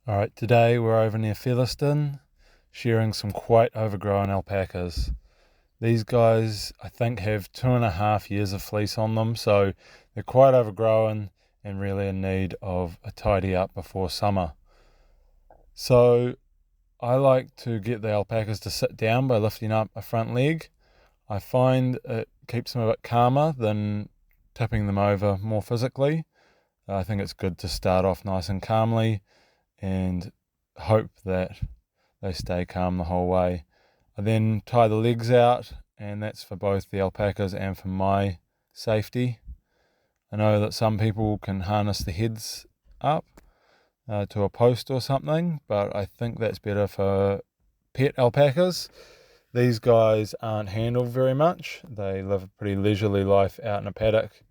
Alright, today we're over near Featherston, shearing some quite overgrown alpacas. These guys, I think, have 2.5 years of fleece on them, so they're quite overgrown and really in need of a tidy up before summer. So I like to get the alpacas to sit down by lifting up a front leg. I find it keeps them a bit calmer than tipping them over more physically. I think it's good to start off nice and calmly and hope that they stay calm the whole way. I then tie the legs out, and that's for both the alpacas and for my safety. I know that some people can harness the heads up to a post or something, but I think that's better for pet alpacas. These guys aren't handled very much. They live a pretty leisurely life out in a paddock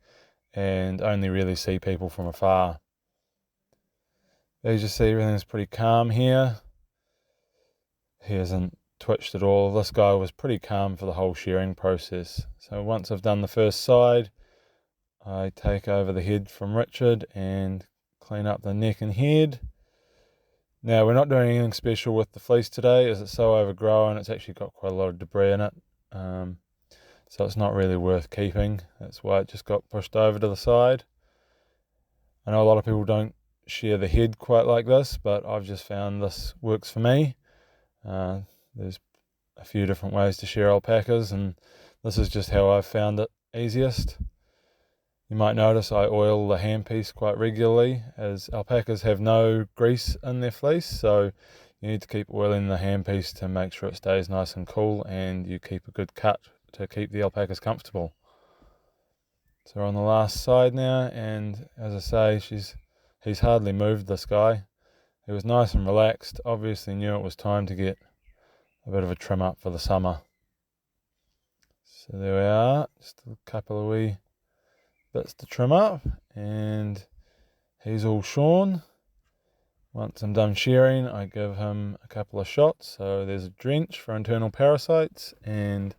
and only really see people from afar. As you see, everything's pretty calm here. He hasn't twitched at all. This guy was pretty calm for the whole shearing process. So once I've done the first side, I take over the head from Richard and clean up the neck and head. Now, we're not doing anything special with the fleece today, as it's so overgrown. It's actually got quite a lot of debris in it, so it's not really worth keeping. That's why it just got pushed over to the side. I know a lot of people don't shear the head quite like this, but I've just found this works for me. There's a few different ways to shear alpacas, and this is just how I've found it easiest. You might notice I oil the handpiece quite regularly, as alpacas have no grease in their fleece, so you need to keep oiling the handpiece to make sure it stays nice and cool and you keep a good cut to keep the alpacas comfortable. So we're on the last side now, and as I say, he's hardly moved, this guy. He was nice and relaxed, obviously knew it was time to get a bit of a trim up for the summer. So there we are, just a couple of wee bits to trim up, and he's all shorn. Once I'm done shearing, I give him a couple of shots. So there's a drench for internal parasites and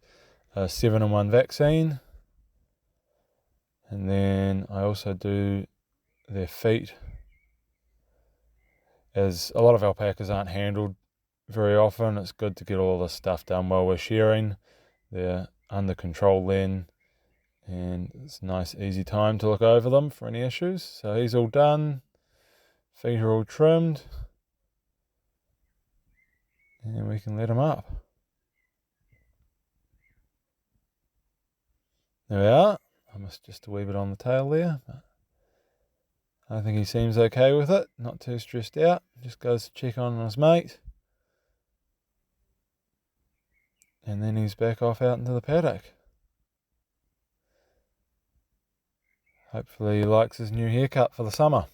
a 7-in-1 vaccine. And then I also do their feet, as a lot of alpacas aren't handled very often. It's good to get all this stuff done while we're shearing. They're under control then, and it's a nice easy time to look over them for any issues. So he's all done, feet are all trimmed, and we can let him up. There we are. I missed just a wee bit on the tail there, but I think he seems okay with it, not too stressed out. Just goes to check on his mate, and then he's back off out into the paddock. Hopefully he likes his new haircut for the summer.